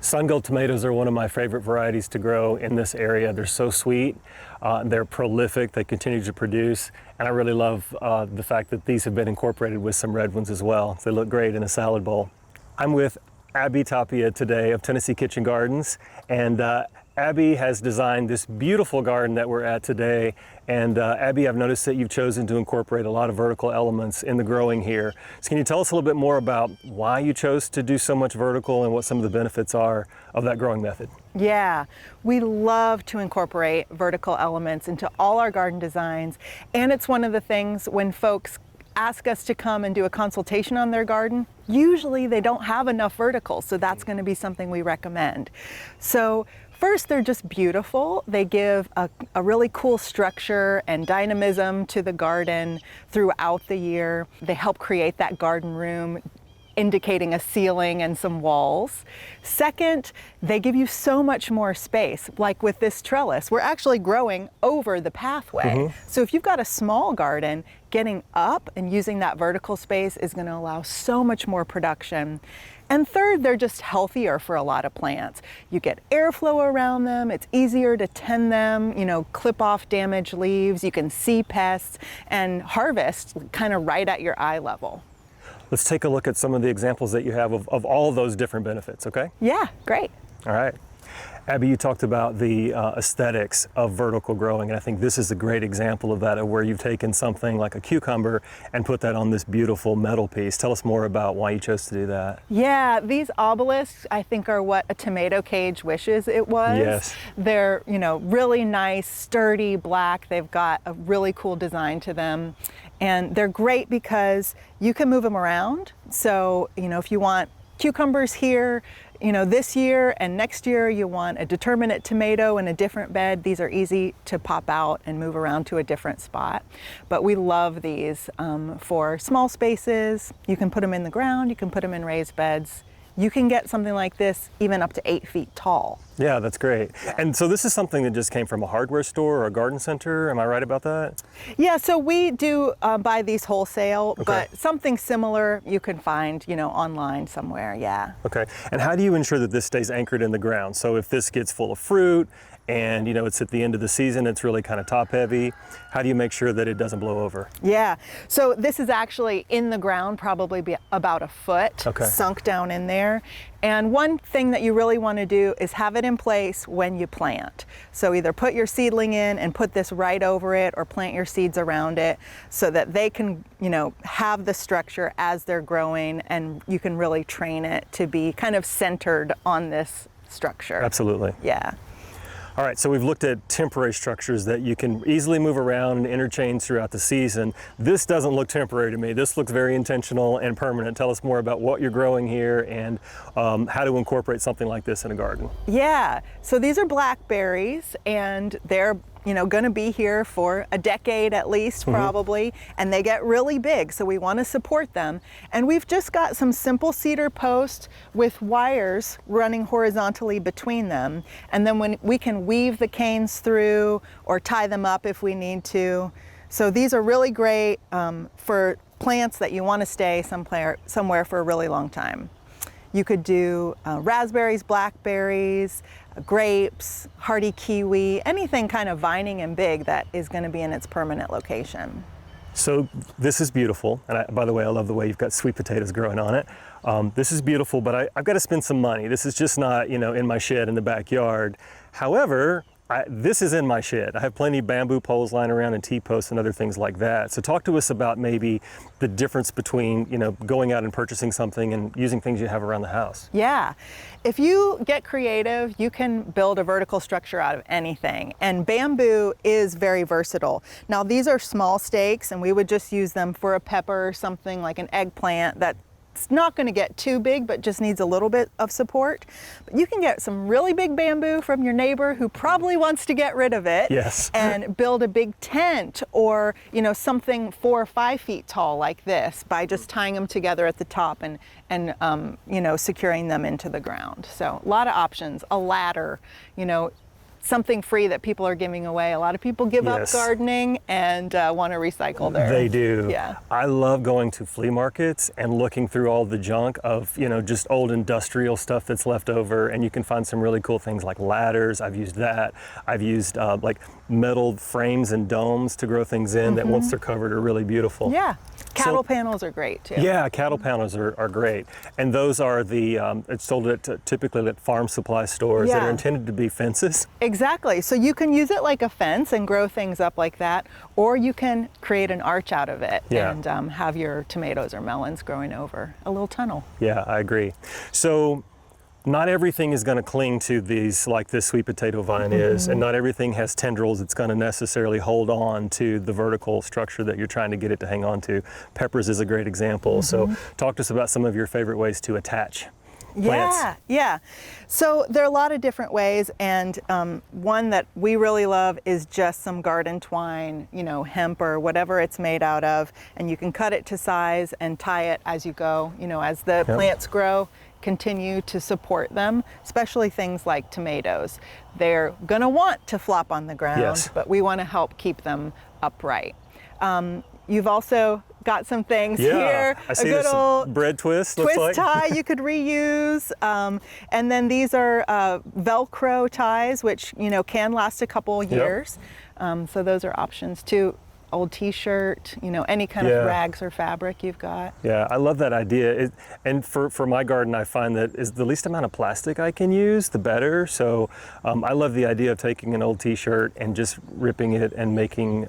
Sun-Gold tomatoes are one of my favorite varieties to grow in this area. They're so sweet, they're prolific, they continue to produce, and I really love the fact that these have been incorporated with some red ones as well. They look great in a salad bowl. I'm with Abby Tapia today of Tennessee Kitchen Gardens, and Abby has designed this beautiful garden that we're at today. And Abby, I've noticed that you've chosen to incorporate a lot of vertical elements in the growing here. So can you tell us a little bit more about why you chose to do so much vertical and what some of the benefits are of that growing method? Yeah, we love to incorporate vertical elements into all our garden designs. And it's one of the things when folks ask us to come and do a consultation on their garden, usually they don't have enough verticals, so that's going to be something we recommend. So first, they're just beautiful. They give a really cool structure and dynamism to the garden throughout the year. They help create that garden room, indicating a ceiling and some walls. Second, they give you so much more space. Like with this trellis, we're actually growing over the pathway. So if you've got a small garden, getting up and using that vertical space is going to allow so much more production. And third, they're just healthier for a lot of plants. You get airflow around them, it's easier to tend them, clip off damaged leaves, you can see pests and harvest kind of right at your eye level. Let's take a look at some of the examples that you have of all of those different benefits, okay? Yeah, great. All right. Abby, you talked about the aesthetics of vertical growing, and I think this is a great example of that, of where you've taken something like a cucumber and put that on this beautiful metal piece. Tell us more about why you chose to do that. Yeah, these obelisks, I think, are what a tomato cage wishes it was. Yes. They're, really nice, sturdy, black. They've got a really cool design to them. And they're great because you can move them around. So, if you want cucumbers here, this year and next year you want a determinate tomato in a different bed, these are easy to pop out and move around to a different spot. But we love these for small spaces. You can put them in the ground, you can put them in raised beds. You can get something like this even up to 8 feet tall. Yeah, that's great. And so this is something that just came from a hardware store or a garden center, am I right about that? Yeah, so we do buy these wholesale, Okay. but something similar you can find, online somewhere, yeah. Okay, and how do you ensure that this stays anchored in the ground? So if this gets full of fruit and it's at the end of the season, it's really kind of top heavy, how do you make sure that it doesn't blow over? Yeah, so this is actually in the ground, probably be about a foot, Okay. sunk down in there. And one thing that you really want to do is have it in place when you plant. So either put your seedling in and put this right over it, or plant your seeds around it so that they can, have the structure as they're growing, and you can really train it to be kind of centered on this structure. Absolutely. Yeah. All right, so we've looked at temporary structures that you can easily move around and interchange throughout the season. This doesn't look temporary to me. This looks very intentional and permanent. Tell us more about what you're growing here and how to incorporate something like this in a garden. Yeah, so these are blackberries, and they're going to be here for a decade at least, probably, and they get really big, so we want to support them. And we've just got some simple cedar posts with wires running horizontally between them, and then when we can weave the canes through or tie them up if we need to. So these are really great for plants that you want to stay somewhere for a really long time. You could do raspberries, blackberries, grapes, hardy kiwi, anything kind of vining and big that is going to be in its permanent location. So this is beautiful, and by the way, I love the way you've got sweet potatoes growing on it. This is beautiful, but I've got to spend some money. This is just not, in my shed in the backyard. However, this is in my shed. I have plenty of bamboo poles lying around and T-posts and other things like that. So talk to us about maybe the difference between, going out and purchasing something and using things you have around the house. Yeah, if you get creative, you can build a vertical structure out of anything. And bamboo is very versatile. Now these are small stakes, and we would just use them for a pepper or something like an eggplant that it's not going to get too big, but just needs a little bit of support. But you can get some really big bamboo from your neighbor who probably wants to get rid of it. Yes. And build a big tent, or something 4 or 5 feet tall like this, by just tying them together at the top and securing them into the ground. So a lot of options. A ladder, something free that people are giving away. A lot of people give up Yes. gardening and want to recycle their. They do. Yeah. I love going to flea markets and looking through all the junk of, just old industrial stuff that's left over, and you can find some really cool things like ladders. I've used that. I've used like metal frames and domes to grow things in that once they're covered are really beautiful. Yeah. Cattle panels are great too. Yeah, cattle panels are great. And those are it's sold typically at farm supply stores that Yeah. are intended to be fences. Exactly. So you can use it like a fence and grow things up like that, or you can create an arch out of it Yeah. and have your tomatoes or melons growing over a little tunnel. Yeah, I agree. So not everything is going to cling to these like this sweet potato vine is, and not everything has tendrils that's going to necessarily hold on to the vertical structure that you're trying to get it to hang on to. Peppers is a great example. So talk to us about some of your favorite ways to attach plants. Yeah. So there are a lot of different ways, and one that we really love is just some garden twine, hemp or whatever it's made out of, and you can cut it to size and tie it as you go, as the plants grow. Continue to support them, especially things like tomatoes. They're gonna want to flop on the ground, Yes. but we wanna help keep them upright. You've also got some things Yeah, here. I see a good this old bread twist, looks twist like. tie you could reuse. And then these are Velcro ties, which can last a couple years. So those are options too. Old t-shirt, any kind of rags or fabric you've got. Yeah, I love that idea. And for my garden, I find that is the least amount of plastic I can use, the better. So I love the idea of taking an old t-shirt and just ripping it and making,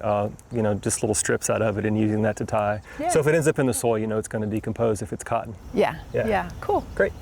just little strips out of it and using that to tie. Yeah. So if it ends up in the soil, it's going to decompose if it's cotton. Yeah, cool. Great.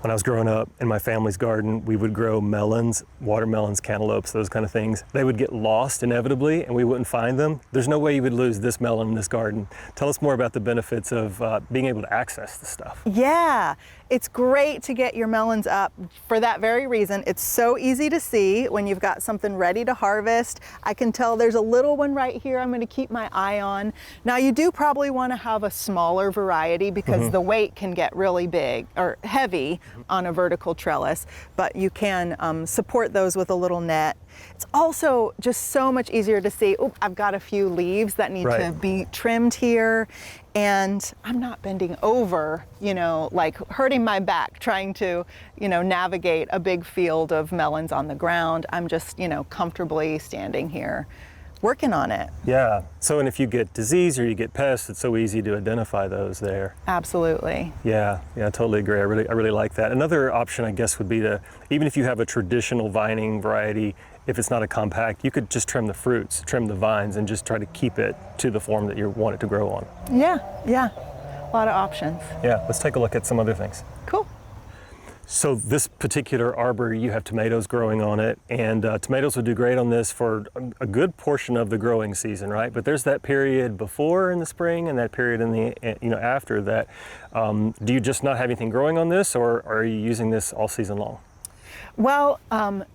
When I was growing up in my family's garden, we would grow melons, watermelons, cantaloupes, those kind of things. They would get lost inevitably and we wouldn't find them. There's no way you would lose this melon in this garden. Tell us more about the benefits of being able to access the stuff. Yeah, it's great to get your melons up for that very reason. It's so easy to see when you've got something ready to harvest. I can tell there's a little one right here I'm going to keep my eye on. Now you do probably want to have a smaller variety because the weight can get really big or heavy on a vertical trellis, but you can support those with a little net. It's also just so much easier to see, oh, I've got a few leaves that need to be trimmed here, and I'm not bending over, like hurting my back trying to, navigate a big field of melons on the ground. I'm just, comfortably standing here working on it. Yeah, so and if you get disease or you get pests, it's so easy to identify those there. Absolutely. Yeah, I totally agree. I really like that. Another option, I guess, would be to, even if you have a traditional vining variety, if it's not a compact, you could just trim the fruits, trim the vines, and just try to keep it to the form that you want it to grow on. Yeah, a lot of options. Yeah, let's take a look at some other things. Cool. So this particular arbor, you have tomatoes growing on it, and tomatoes would do great on this for a good portion of the growing season, right? But there's that period before in the spring and that period in the after that. Do you just not have anything growing on this, or are you using this all season long? Well,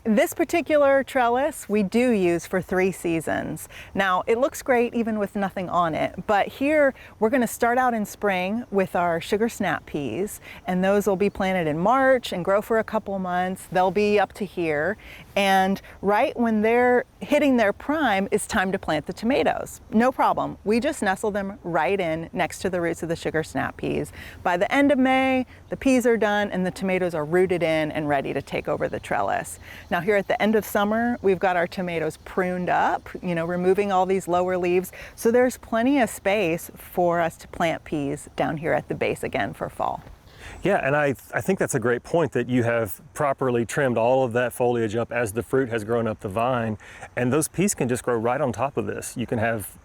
this particular trellis we do use for 3 seasons. Now, it looks great even with nothing on it, but here we're going to start out in spring with our sugar snap peas, and those will be planted in March and grow for a couple months. They'll be up to here, and right when they're hitting their prime, it's time to plant the tomatoes. No problem. We just nestle them right in next to the roots of the sugar snap peas. By the end of May, the peas are done and the tomatoes are rooted in and ready to take over the trellis. Now here at the end of summer, we've got our tomatoes pruned up, removing all these lower leaves. So there's plenty of space for us to plant peas down here at the base again for fall. Yeah, and I think that's a great point, that you have properly trimmed all of that foliage up as the fruit has grown up the vine, and those peas can just grow right on top of this. You can have,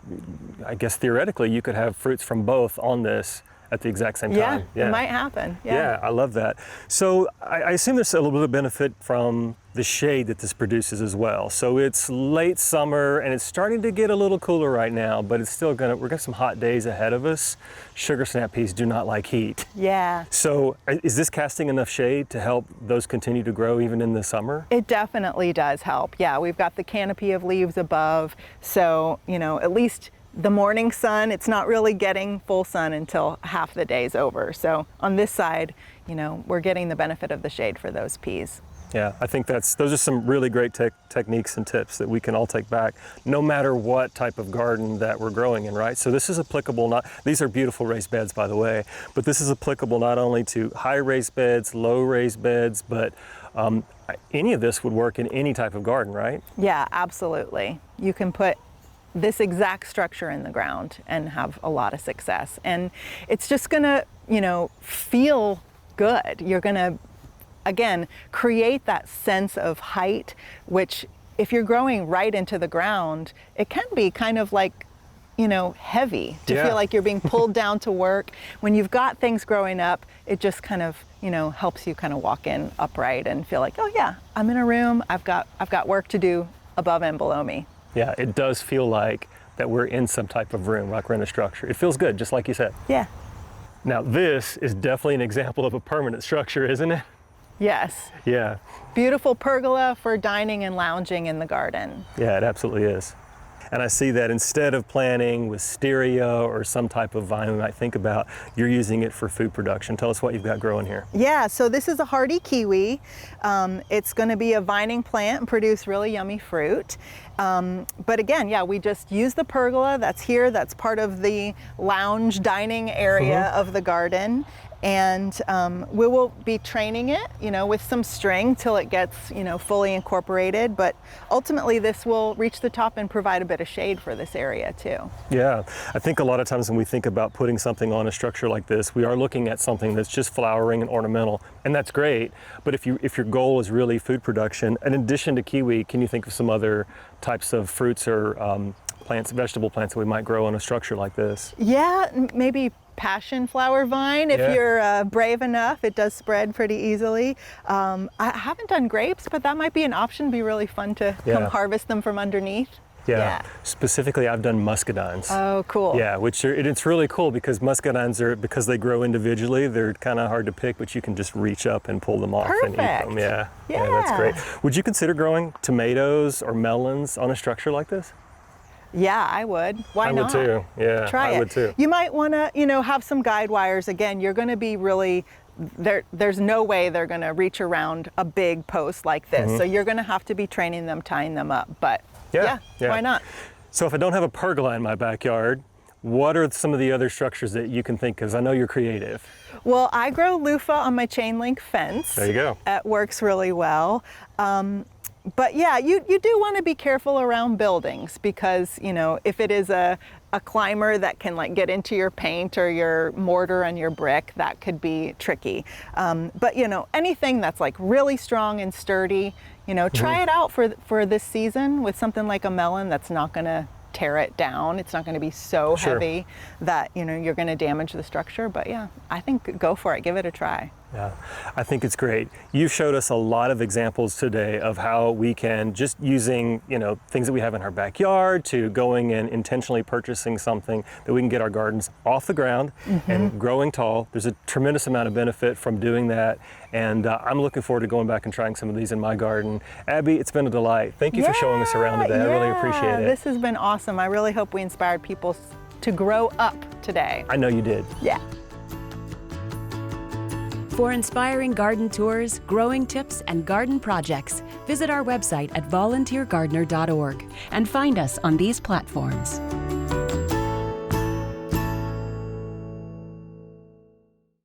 I guess theoretically, you could have fruits from both on this at the exact same time. Yeah, it might happen. Yeah, I love that. So I assume there's a little bit of benefit from the shade that this produces as well. So it's late summer and it's starting to get a little cooler right now, but it's still we're got some hot days ahead of us. Sugar snap peas do not like heat. Yeah. So is this casting enough shade to help those continue to grow even in the summer? It definitely does help. Yeah, we've got the canopy of leaves above, so at least the morning sun, it's not really getting full sun until half the day's over. So on this side, we're getting the benefit of the shade for those peas. Yeah, I think those are some really great techniques and tips that we can all take back, no matter what type of garden that we're growing in, right? So this is applicable, these are beautiful raised beds, by the way, but this is applicable not only to high raised beds, low raised beds, but any of this would work in any type of garden, right? Yeah, absolutely. You can put this exact structure in the ground and have a lot of success. And it's just gonna, feel good. You're gonna, again, create that sense of height, which if you're growing right into the ground, it can be kind of like, heavy to feel like you're being pulled down to work. When you've got things growing up, it just kind of, helps you kind of walk in upright and feel like, oh yeah, I'm in a room, I've got work to do above and below me. Yeah, it does feel like that we're in some type of room, like we're in a structure. It feels good, just like you said. Yeah. Now this is definitely an example of a permanent structure, isn't it? Yes. Yeah. Beautiful pergola for dining and lounging in the garden. Yeah, it absolutely is. And I see that instead of planting wisteria or some type of vine we might think about, you're using it for food production. Tell us what you've got growing here. Yeah, so this is a hardy kiwi. It's going to be a vining plant and produce really yummy fruit. But again, yeah, we just use the pergola that's here. That's part of the lounge dining area of the garden. And we will be training it, with some string till it gets, fully incorporated. But ultimately, this will reach the top and provide a bit of shade for this area too. Yeah, I think a lot of times when we think about putting something on a structure like this, we are looking at something that's just flowering and ornamental, and that's great. But if your goal is really food production, in addition to kiwi, can you think of some other types of fruits or plants, vegetable plants that we might grow on a structure like this? Yeah, maybe passion flower vine if you're brave enough. It does spread pretty easily. I haven't done grapes, but that might be an option. Be really fun to come harvest them from underneath. Yeah. Specifically, I've done muscadines. Oh, cool. Yeah, it's really cool because muscadines because they grow individually, they're kind of hard to pick, but you can just reach up and pull them off and eat them. Yeah, that's great. Would you consider growing tomatoes or melons on a structure like this? Yeah, I would. Why not? I would too. Yeah, Try it. I would too. You might want to, have some guide wires. Again, you're going to be really, there's no way they're going to reach around a big post like this. So you're going to have to be training them, tying them up. But yeah, why not? So if I don't have a pergola in my backyard, what are some of the other structures that you can think of? Because I know you're creative. Well, I grow loofah on my chain link fence. There you go. It works really well. But yeah, you do want to be careful around buildings because, if it is a climber that can get into your paint or your mortar and your brick, that could be tricky. But anything that's really strong and sturdy, try it out for this season with something like a melon that's not going to tear it down. It's not going to be so heavy that, you're going to damage the structure. But yeah, I think go for it. Give it a try. Yeah, I think it's great. You showed us a lot of examples today of how we can, just using, things that we have in our backyard to going and intentionally purchasing something that we can get our gardens off the ground and growing tall. There's a tremendous amount of benefit from doing that. And I'm looking forward to going back and trying some of these in my garden. Abby, it's been a delight. Thank you for showing us around today. I really appreciate it. This has been awesome. I really hope we inspired people to grow up today. I know you did. Yeah. For inspiring garden tours, growing tips, and garden projects, visit our website at volunteergardener.org and find us on these platforms.